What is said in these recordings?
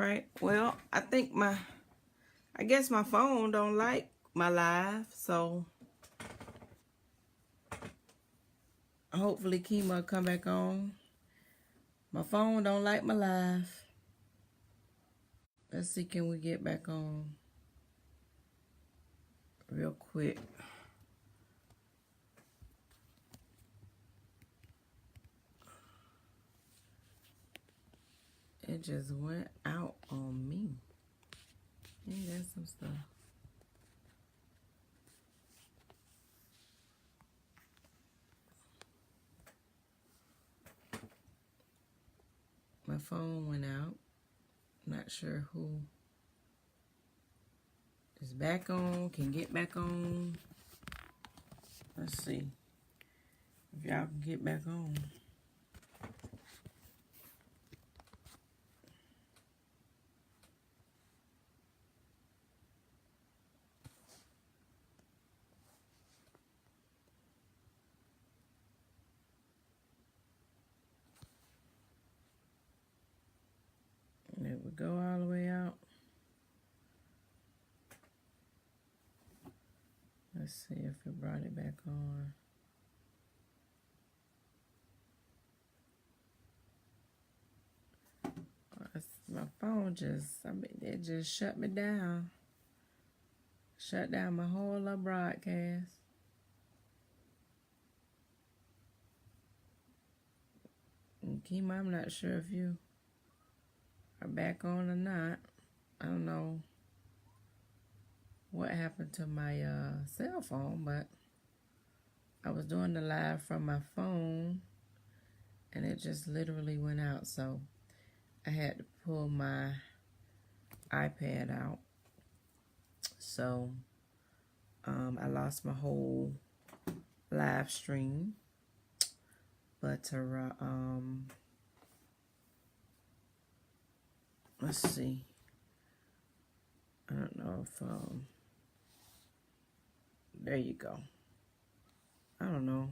right. Well, I guess my phone don't like my live, so hopefully Kima will come back on. My phone don't like my live. Let's see, can we get back on real quick? It just went out on me. Ain't that some stuff? My phone went out. Not sure who is back on, can get back on. Let's see if y'all can get back on. There we go, all the way out. Let's see if it brought it back on. My phone it just shut me down. Shut down my whole little broadcast. And Kima, I'm not sure if you are back on or not. I don't know what happened to my cell phone, but I was doing the live from my phone and it just literally went out, so I had to pull my iPad out. So I lost my whole live stream, but let's see. I don't know if there you go. I don't know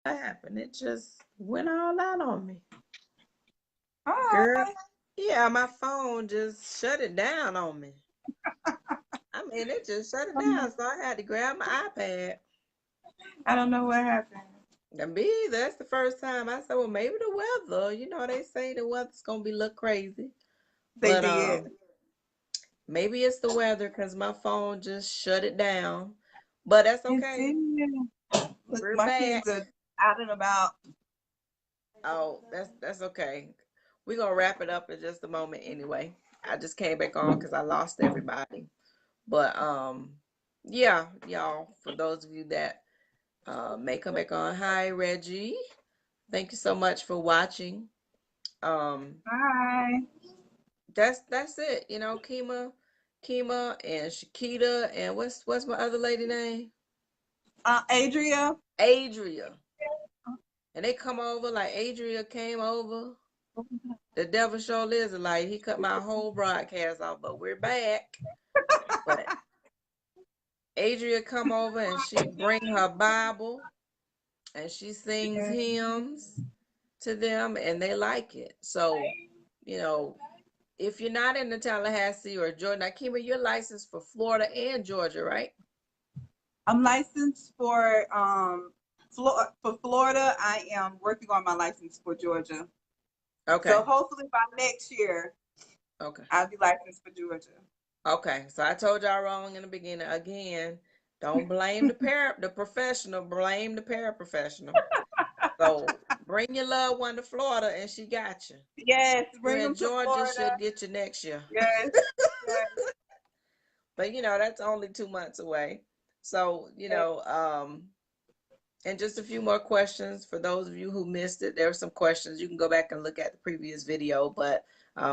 what happened. It just went all out on me. Hi. Girl, yeah, my phone just shut it down on me. I mean, it just shut it down, so I had to grab my iPad. I don't know what happened. And me, that's the first time I said, well, maybe the weather. You know, they say the weather's gonna be a little crazy. They But did. maybe it's the weather because my phone just shut it down. But that's okay. Look, We're my back. kids are out and about. Oh, that's okay. We're gonna wrap it up in just a moment anyway. I just came back on because I lost everybody. But yeah, y'all, for those of you that may come back on. Hi, Reggie. Thank you so much for watching. Hi. That's it. You know, Kima and Shakita and what's my other lady name? Adria. Adria. And they come over like Adria came over. The devil show is like he cut my whole broadcast off, but we're back. But Adria come over and she bring her Bible and she sings hymns to them and they like it. So, you know, if you're not in the Tallahassee or Georgia, now Kima, you're licensed for Florida and Georgia, right? I'm licensed for Florida. I am working on my license for Georgia. Okay. So hopefully by next year, okay, I'll be licensed for Georgia. Okay. So I told y'all wrong in the beginning. Again, don't blame the professional, blame the paraprofessional. So bring your loved one to Florida and she got you. Yes, bring You in them to Georgia, Florida. she'll get you next year. Yes. Yes. But you know, that's only 2 months away. So, you know, and just a few more questions for those of you who missed it. There are some questions. You can go back and look at the previous video, but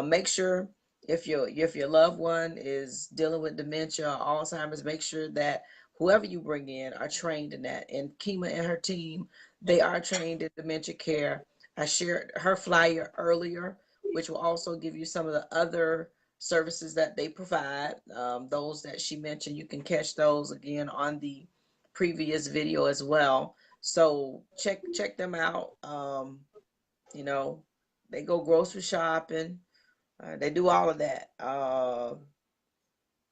make sure if your loved one is dealing with dementia or Alzheimer's, make sure that whoever you bring in are trained in that. And Kima and her team, they are trained in dementia care. I shared her flyer earlier, which will also give you some of the other services that they provide. Those that she mentioned, you can catch those again on the previous video as well. So check them out. You know, they go grocery shopping. They do all of that.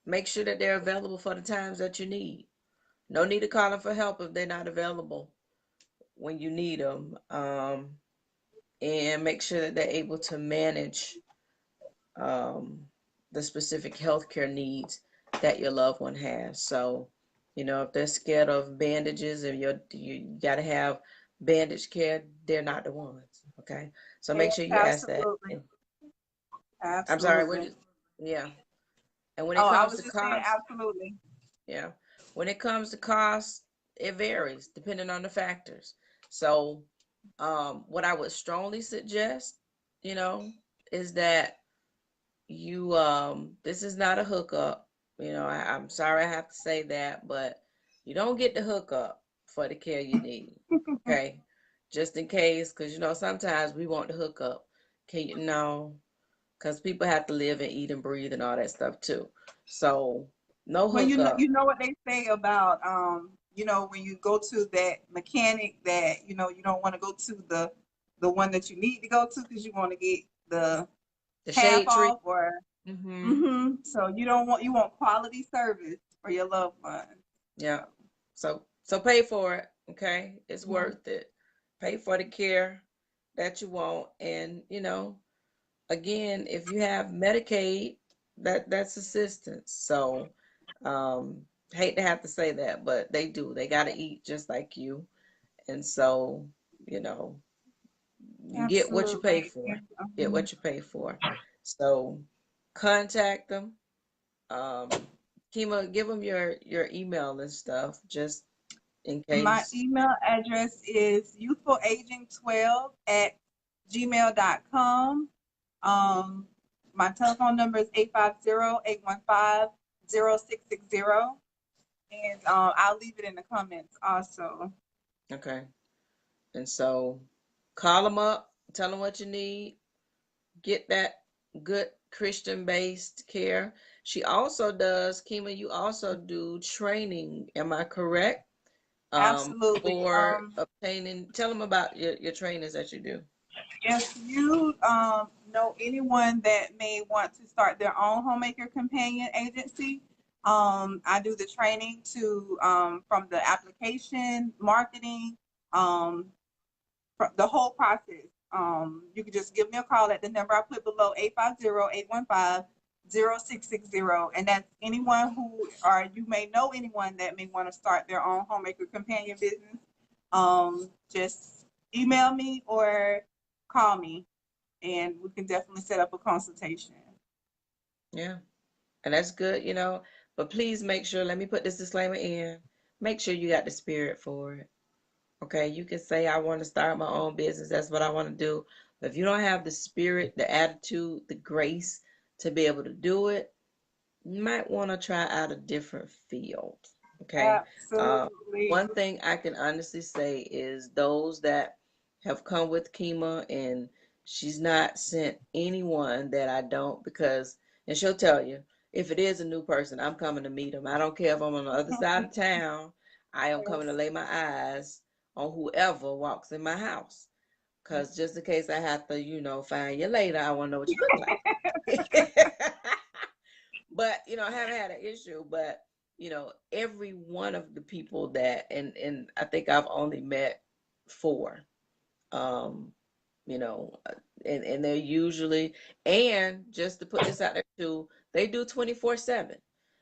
Make sure that they're available for the times that you need. No need to call them for help if they're not available when you need them. And make sure that they're able to manage um, the specific healthcare needs that your loved one has. So, if they're scared of bandages and you got to have bandage care, they're not the ones. Okay, so make Yes, sure you ask that. absolutely. I'm sorry. What? Absolutely. Yeah. And when it Oh, I comes was to just saying cost, absolutely. yeah, when it comes to cost, it varies depending on the factors. So, what I would strongly suggest, you know, is that this is not a hookup. I'm sorry I have to say that, but you don't get the hookup for the care you need. Okay, just in case, because sometimes we want the hookup. Can you know? Because people have to live and eat and breathe and all that stuff too. So no Well, hookup. you know what they say about when you go to that mechanic that you don't want to go to the one that you need to go to because you want to get the The half shade tree. off or Mm-hmm. so you want quality service for your loved one. Yeah. So pay for it. Okay, it's Mhm. worth it. Pay for the care that you want, and again, if you have Medicaid, that's assistance. So, hate to have to say that, but they do. They got to eat just like you, and so you know, you get what you pay Absolutely. for. Yeah. Get what you pay for. So, contact them. Kima, give them your email and stuff, just in My case. email address is youthfulaging12 at gmail.com. Um, my telephone number is 850-815-0660. And I'll leave it in the comments also. Okay. And so, call them up, tell them what you need, get that good Christian based care. She also does, Kima, you also do training, am I correct? Absolutely. For obtaining, tell them about your trainings that you do. If you know anyone that may want to start their own homemaker companion agency, I do the training to from the application, marketing, um, the whole process. You can just give me a call at the number I put below, 850-815-0660. And that's anyone who, or you may know anyone that may want to start their own homemaker companion business. Just email me or call me and we can definitely set up a consultation. Yeah. And that's good, but please make sure, let me put this disclaimer in. Make sure you got the spirit for it. Okay, you can say I want to start my own business. That's what I want to do. But if you don't have the spirit, the attitude, the grace to be able to do it, you might want to try out a different field. Okay. Uh, Absolutely. One thing I can honestly say is those that have come with Kima and she's not sent anyone that I don't because, and she'll tell you, if it is a new person, I'm coming to meet them. I don't care if I'm on the other side of town. I am coming to Yes. lay my eyes on whoever walks in my house. Because just in case I have to, find you later, I want to know what you look like. But I haven't had an issue. But every one of the people that, and I think I've only met four. Um, you know, and they're usually, and just to put this out there too, they do 24/7.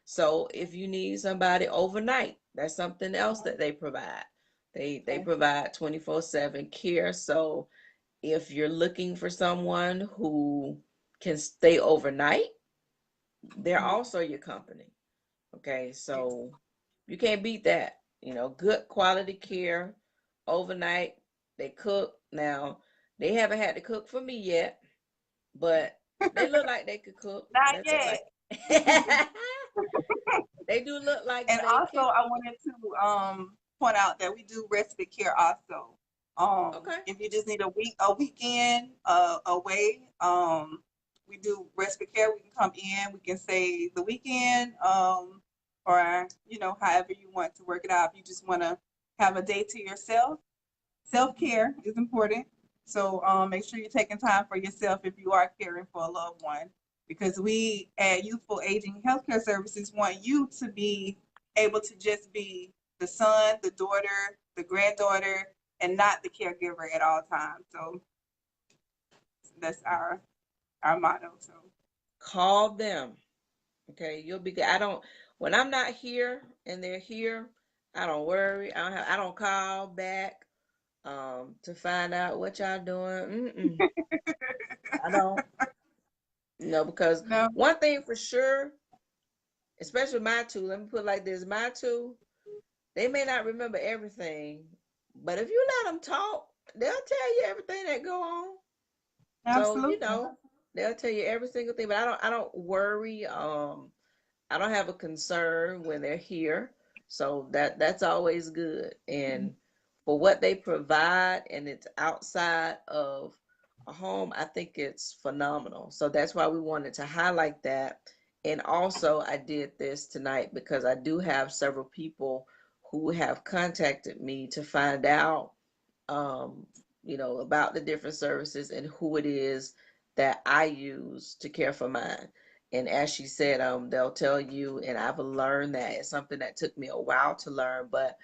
So if you need somebody overnight, that's something else that they provide. They Okay. provide 24/7 care. So if you're looking for someone who can stay overnight, they're Mhm. also your company. Okay, Yes. so you can't beat that. Good quality care overnight. They cook. Now, they haven't had to cook for me yet, but they look like they could cook. Not They look like yet. they do look like And they also, can I cook. wanted to point out that we do respite care also. Okay. If you just need a weekend away, we do respite care. We can come in, we can stay the weekend, or however you want to work it out. If you just want to have a day to yourself, self care is important. So make sure you're taking time for yourself if you are caring for a loved one. because we at Youthful Aging Healthcare Services want you to be able to just be the son, the daughter, the granddaughter, and not the caregiver at all times. So that's our motto. So Call them. Okay, you'll be good. I don't when I'm not here and they're here, I don't worry. I don't call back to find out what y'all doing. I don't. No, because no, one thing for sure, especially my two, let me put it like this, my two, they may not remember everything, but if you let them talk, they'll tell you everything that go on. So, absolutely. they'll tell you every single thing, but I don't worry. I don't have a concern when they're here. So that's always good. And for what they provide and it's outside of a home, I think it's phenomenal. So that's why we wanted to highlight that. And also I did this tonight because I do have several people who have contacted me to find out um, about the different services and who it is that I use to care for mine. And as she said, they'll tell you, and I've learned that it's something that took me a while to learn, but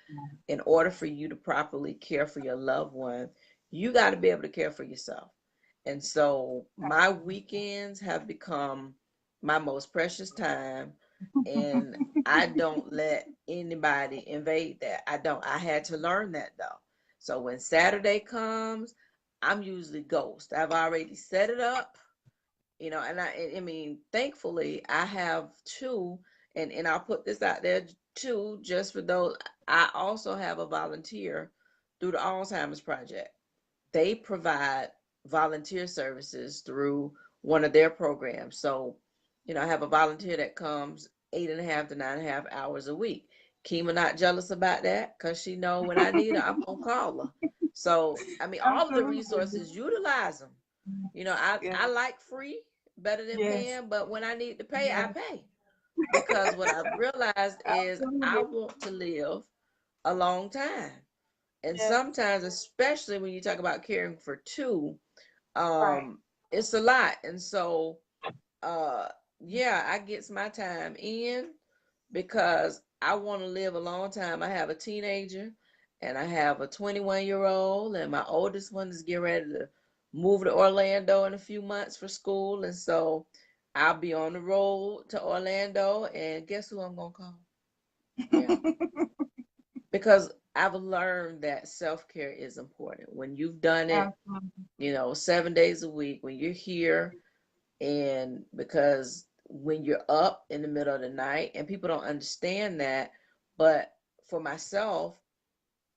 in order for you to properly care for your loved one, you got to be able to care for yourself. And so my weekends have become my most precious time, and I don't let anybody invade that. I don't. I had to learn that though. So when Saturday comes, I'm usually ghost. I've already set it up, and I mean, thankfully, I have two, and I'll put this out there too, just for those. I also have a volunteer through the Alzheimer's Project. They provide volunteer services through one of their programs. So, I have a volunteer that comes 8.5 to 9.5 hours a week. Kima not jealous about that because she know when I need her, I'm gonna call her. So, I mean, all of the Absolutely. resources, utilize them. Yeah. I like free better than Yes. paying, but when I need to pay, I Yes. pay. Because what I've realized is I Absolutely. want to live a long time. And Yes. sometimes, especially when you talk about caring for two, Right. it's a lot. And so, uh, yeah, I gets my time in because I want to live a long time. I have a teenager and I have a 21-year-old, and my oldest one is getting ready to move to Orlando in a few months for school. And so I'll be on the road to Orlando, and guess who I'm going to call? Yeah, because I've learned that self-care is important. When you've done it, Absolutely. 7 days a week, when you're here, and because when you're up in the middle of the night, and people don't understand that, but for myself,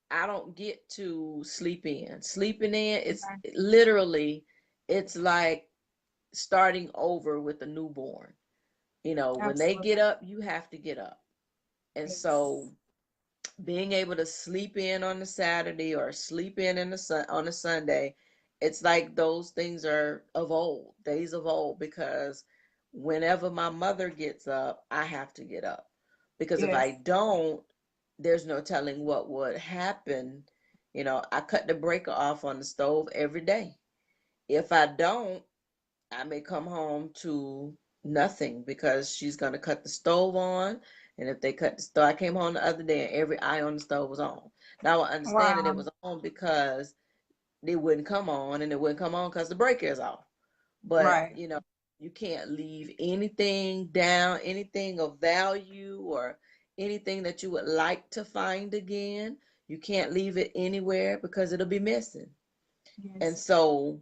I don't get to sleep in. Sleeping in, it's Right. literally, it's like starting over with a newborn. When they Absolutely. get up, you have to get up. And Yes. so being able to sleep in on a Saturday or sleep in on a Sunday, it's like those things are of old, days of old, because whenever my mother gets up, I have to get up. Because if I Yes. don't, there's no telling what would happen. I cut the breaker off on the stove every day. If I don't, I may come home to nothing because she's gonna cut the stove on. And if they cut the stove, I came home the other day and every eye on the stove was on. Now I understand that it Wow. was on because it wouldn't come on, and it wouldn't come on because the breaker is off. But Right. you can't leave anything down, anything of value or anything that you would like to find again. You can't leave it anywhere because it'll be missing. And Yes. so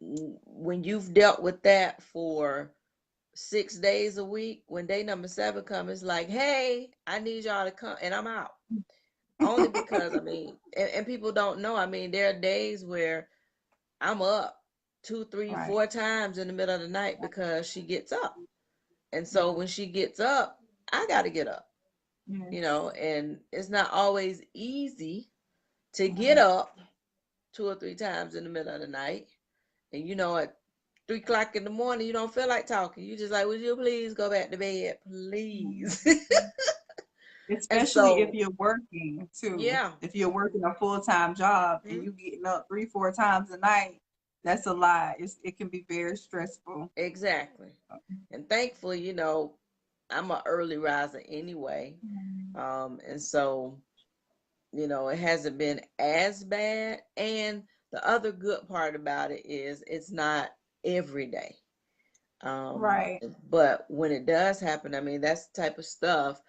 when you've dealt with that for 6 days a week, when day number 7 comes, it's like, hey, I need y'all to come, and I'm out. Only because, I mean, and people don't know. I mean, there are days where I'm up two, three, Right. 4 times in the middle of the night because she gets up. And so Yeah. when she gets up, I got to get up, Yes. and it's not always easy to get Right. up 2 or 3 times in the middle of the night. And at 3 o'clock in the morning, you don't feel like talking. You just like, would you please go back to bed, please? Mhm. And Especially if so, you're working too. yeah. If you're working a full-time job and Mhm. you getting up 3, 4 times a night, That's a lot. It can be very stressful. Exactly. And thankfully, I'm an early riser anyway. Mhm. And so, it hasn't been as bad. And the other good part about it is it's not every day. Um, Right. but when it does happen, I mean, that's the type of stuff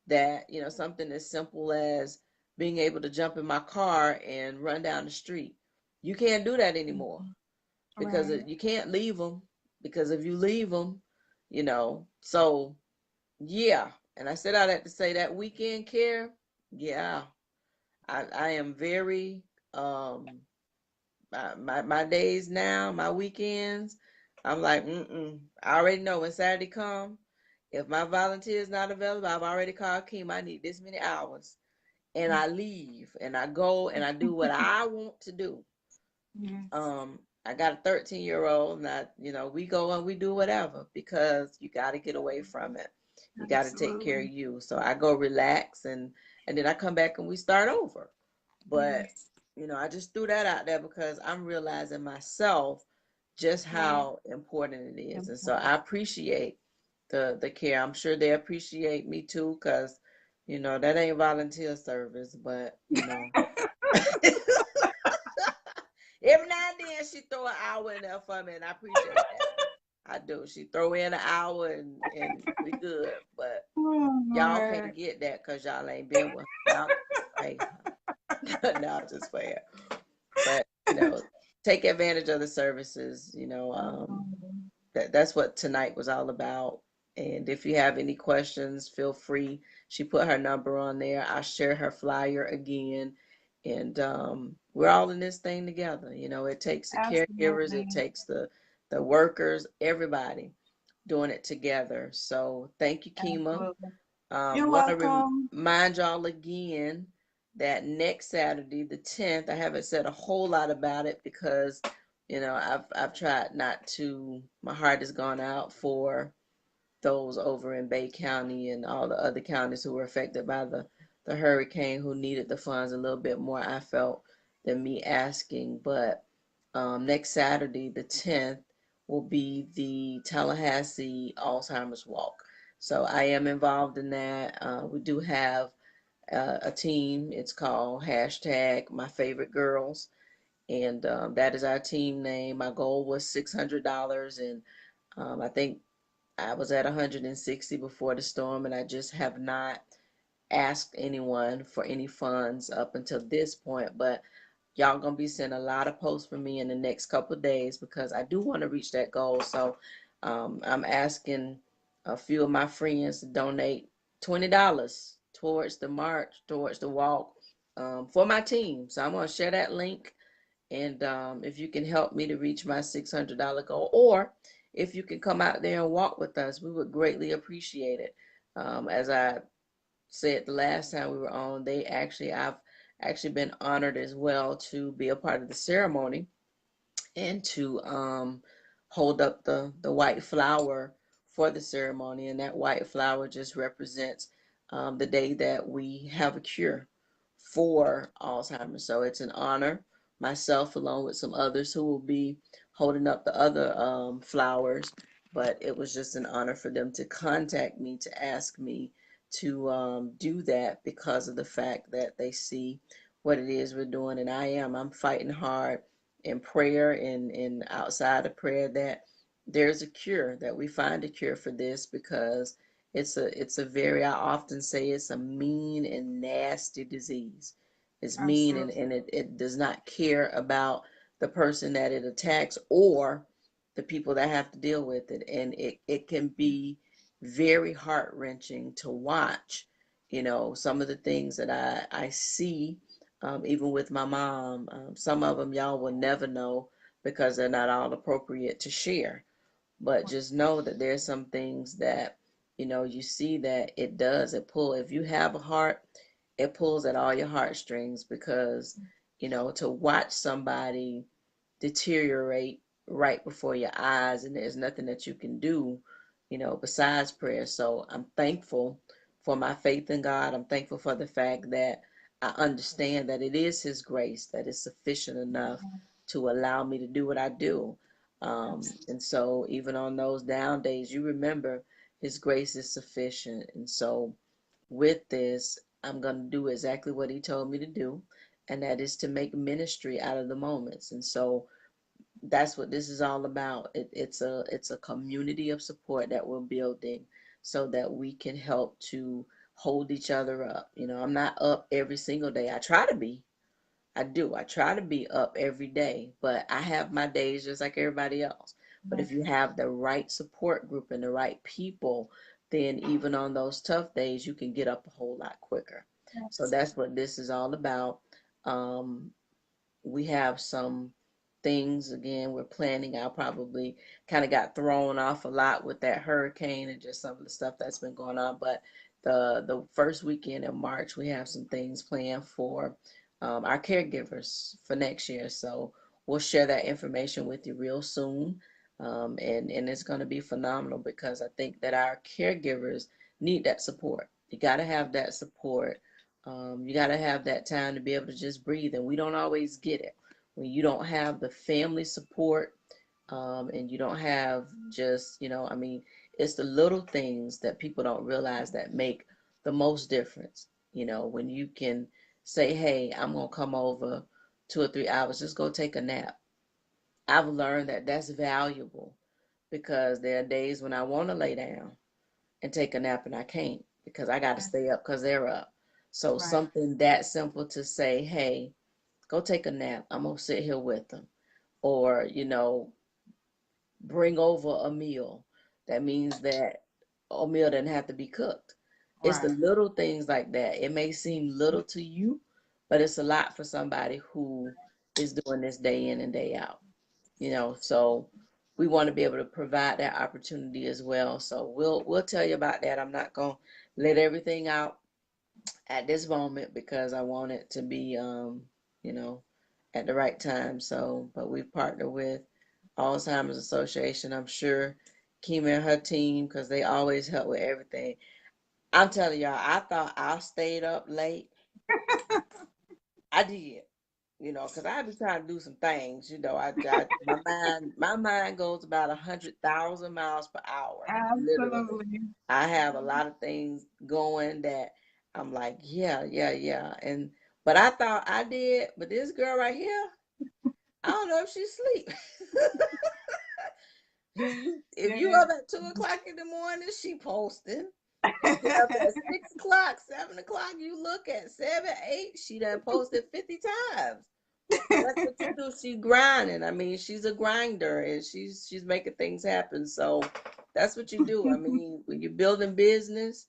that, something as simple as being able to jump in my car and run down the street. You can't do that anymore Mhm. because Right. you can't leave them, because if you leave them, so yeah. And I said all that to say that weekend care, yeah, I am very, um, my days now, my weekends, I'm like, I already know when Saturday come, if my volunteer is not available, I've already called Kim. I need this many hours, and I leave and I go and I do what I want to do. Yes. I got a 13-year-old, and we go and we do whatever because you got to get away from it. You got to take care of Absolutely. you. So I go relax, and then I come back and we start over. But Yes. I just threw that out there because I'm realizing myself just Right. how important it is. And so Important. I appreciate the care. I'm sure they appreciate me too, because that ain't volunteer service, but every now and then she throw an hour in there for me, and I appreciate that. I do. She throw in an hour, and we good. But Oh, y'all can't Lord. get that because y'all ain't been with her. Y'all just pay her. No, just fair. But take advantage of the services. Um, That's what tonight was all about. And if you have any questions, feel free. She put her number on there. I'll share her flyer again. And we're all in this thing together. It takes the caregivers, it Absolutely. takes the workers, everybody doing it together. So thank you, Kima. Absolutely. You're Want to welcome. remind y'all again that next Saturday, the 10th, I haven't said a whole lot about it because, I've tried not to. My heart has gone out for those over in Bay County and all the other counties who were affected by the hurricane, who needed the funds a little bit more, I felt, than me asking. But next Saturday, the 10th, will be the Tallahassee Alzheimer's Walk. So I am involved in that. We do have a team. It's called hashtag My Favorite Girls, and that is our team name. My goal was $600, and I think I was at 160 before the storm, and I just have not asked anyone for any funds up until this point. But y'all gonna be seeing a lot of posts from me in the next couple of days because I do want to reach that goal. So I'm asking a few of my friends to donate $20 towards the march, towards the walk, for my team. So I'm gonna share that link, and if you can help me to reach my $600 goal, or if you can come out there and walk with us, we would greatly appreciate it. As I said the last time we were on, I've actually been honored as well to be a part of the ceremony and to hold up the white flower for the ceremony. And that white flower just represents the day that we have a cure for Alzheimer's. So it's an honor, myself along with some others who will be holding up the other flowers. But it was just an honor for them to contact me to ask me to do that because of the fact that they see what it is we're doing. And I'm fighting hard in prayer and outside of prayer that there's a cure, that we find a cure for this, because it's a very, I often say, it's a mean and nasty disease. It's mean, and Absolutely. it does not care about the person that it attacks or the people that have to deal with it. And it can be very heart wrenching to watch, some of the things that I see, even with my mom. Some of them y'all will never know because they're not all appropriate to share. But just know that there's some things that, you see that it pull. If you have a heart, it pulls at all your heartstrings because, to watch somebody deteriorate right before your eyes, and there's nothing that you can do, besides prayer. So I'm thankful for my faith in God. I'm thankful for the fact that I understand that it is His grace that is sufficient enough to allow me to do what I do. And so even on those down days, you remember his grace is sufficient. And so with this, I'm going to do exactly what he told me to do, and that is to make ministry out of the moments. And so that's what this is all about. It's a community of support that we're building so that we can help to hold each other up. I'm not up every single day. I try to be. I do. I try to be up every day, but I have my days just like everybody else. But if you have the right support group and the right people, then even on those tough days, you can get up a whole lot quicker. So Yes. that's what this is all about. Um, we have some things again we're planning. I probably kind of got thrown off a lot with that hurricane and just some of the stuff that's been going on. But the first weekend in March, we have some things planned for our caregivers for next year. So we'll share that information with you real soon. And it's going to be phenomenal because I think that our caregivers need that support. You got to have that support. You got to have that time to be able to just breathe, and we don't always get it. When you don't have the family support, and you don't have just, I mean, it's the little things that people don't realize that make the most difference. When you can say, hey, I'm going to come over 2 or 3 hours, just go take a nap. I've learned that that's valuable because there are days when I want to lay down and take a nap and I can't because I got to stay up because they're up. So Right. something that simple to say, hey, go take a nap. I'm going to sit here with them. Or, bring over a meal. That means that a meal doesn't have to be cooked. It's the Right. little things like that. It may seem little to you, but it's a lot for somebody who is doing this day in and day out. So we want to be able to provide that opportunity as well. So we'll tell you about that. I'm not gonna let everything out at this moment because I want it to be you know, at the right time. So, but we partner with Alzheimer's Association. I'm sure Kima and her team, because they always help with everything. I'm telling y'all, I thought I stayed up late. I did, because I be trying to do some things. My mind goes about 100,000 miles per hour, literally. Absolutely. I have a lot of things going that I'm like, yeah, yeah, yeah. But I thought I did, but this girl right here, I don't know if she's asleep. If you Yeah. up at 2 o'clock in the morning, she posting. You get up at 6 o'clock, 7 o'clock, you look at 7, 8, she done posted 50 times. That's what you do. She's grinding. I mean, she's a grinder and she's making things happen. So that's what you do. I mean, when you're building business,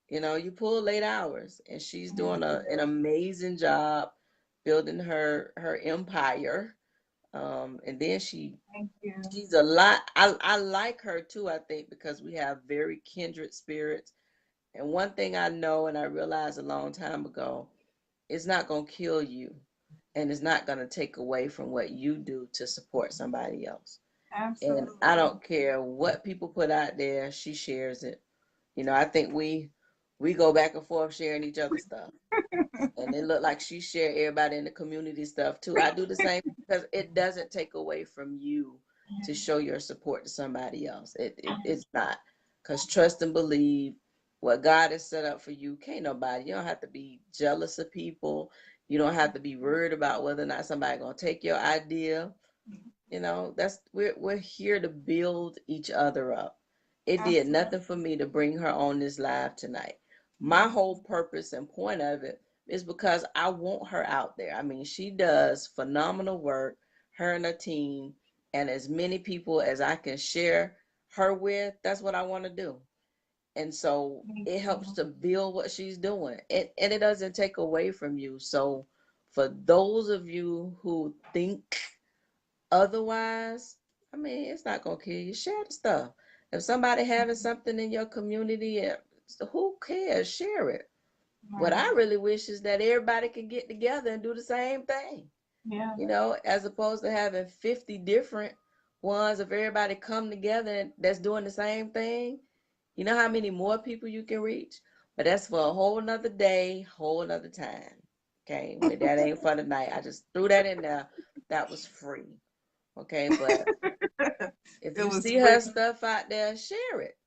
you pull late hours, and she's doing an amazing job building her empire. And then Thank you. she's a lot. I like her too. I think because we have very kindred spirits. And one thing I know, and I realized a long time ago, it's not gonna kill you, and it's not gonna take away from what you do to support somebody else. And I Absolutely. don't care what people put out there, she shares it. I think we go back and forth sharing each other's stuff. And it looked like she shared everybody in the community stuff too. I do the same because it doesn't take away from you to show your support to somebody else. It's not. Because trust and believe what God has set up for you. Can't nobody. You don't have to be jealous of people. You don't have to be worried about whether or not somebody gonna take your idea. That's we're here to build each other up. It did Absolutely. nothing for me to bring her on this live tonight. My whole purpose and point of it is because I want her out there. I mean, she does phenomenal work, her and her team, and as many people as I can share her with, that's what I want to do. And so Thank it helps you. to build what she's doing. And it doesn't take away from you. So for those of you who think otherwise, I mean, it's not gonna kill you. Share the stuff. If somebody having something in your community, who cares? Share it. What Right. I really wish is that everybody can get together and do the same thing. Yeah. As opposed to having 50 different ones. If everybody come together and that's doing the same thing, you know how many more people you can reach? But that's for a whole nother day, whole nother time. Okay, but that ain't for tonight. I just threw that in there. That was free. Okay, but if It you was see free. her stuff out there, share it.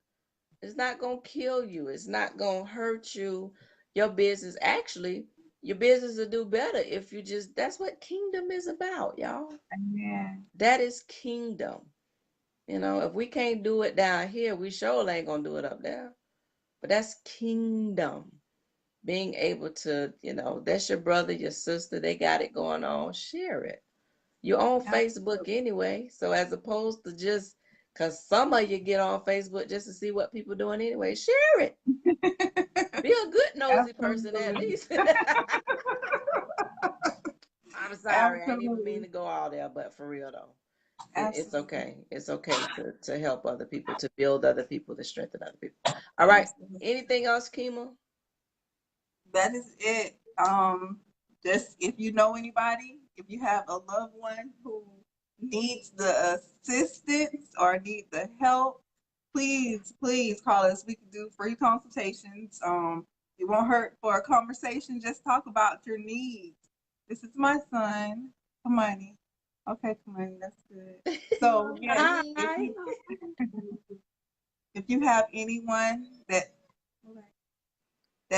It's not gonna kill you. It's not gonna hurt you. Your business, actually, your business will do better if you just. That's what kingdom is about, y'all. Amen. That is kingdom. If we can't do it down here, we sure ain't gonna do it up there. But that's kingdom. Being able to, that's your brother, your sister, they got it going on. Share it. You're on Facebook Absolutely. anyway. So as opposed to just because some of you get on Facebook just to see what people doing anyway, share it. Be a good nosy person at Absolutely. least. I'm sorry, I didn't even mean Absolutely. to go all there, but for real though, it's Absolutely. okay. It's okay to help other people, to build other people, to strengthen other people. All right. Absolutely. Anything else, Kima? That is it. Just if you know anybody, if you have a loved one who needs the assistance or needs the help, please, please call us. We can do free consultations. It won't hurt for a conversation. Just talk about your needs. This is my son, Kamani. Okay, Kamani, that's good. So yes, Hi. if you have anyone that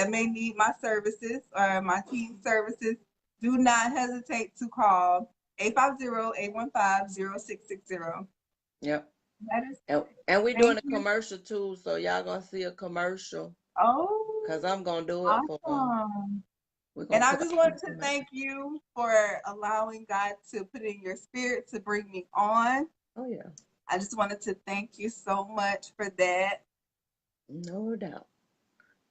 may need my services or my team services, do not hesitate to call 850-815-0660. Yep. That is And we're doing Thank a you. commercial too, so y'all gonna see a commercial Oh, because I'm gonna do it for them. awesome. We're gonna And I put just on wanted to commercial. thank you for allowing God to put in your spirit to bring me on. Oh yeah, I just wanted to thank you so much for that. no doubt.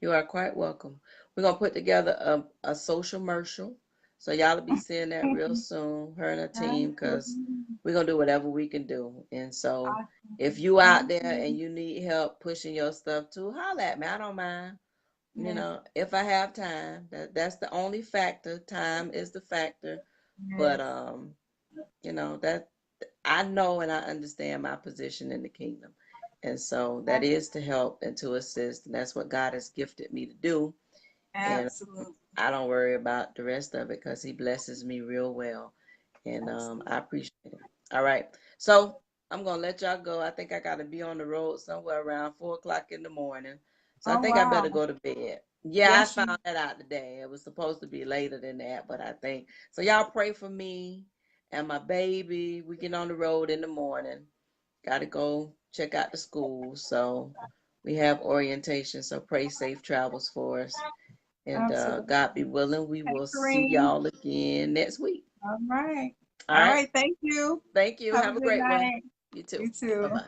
You are quite welcome. We're gonna put together a social commercial, so y'all will be seeing that real soon. Her and her team, because Absolutely. we're gonna do whatever we can do. And so, if Awesome. you out Thank there and you. you need help pushing your stuff too, holla at me. I don't mind. Yes, If I have time, that's the only factor. Time is the factor. But yes, that I know and I understand my position in the kingdom. And so that yes, is to help and to assist. And that's what God has gifted me to do. And absolutely. I don't worry about the rest of it because He blesses me real well. And I Absolutely. appreciate it. All right. So I'm going to let y'all go. I think I got to be on the road somewhere around 4 o'clock in the morning. So I Oh, think I wow. better go to bed. Yeah, I Yes, you. found that out today. It was supposed to be later than that, but I think so. Y'all pray for me and my baby. We get on the road in the morning. Got to go check out the school. So we have orientation. So pray safe travels for us. And God be Absolutely. willing, we Hey, will see Kareem. y'all again next week. All right. All All right. right. Thank you. Thank you. Have a Have a good great one. night. You too. You Bye too. bye.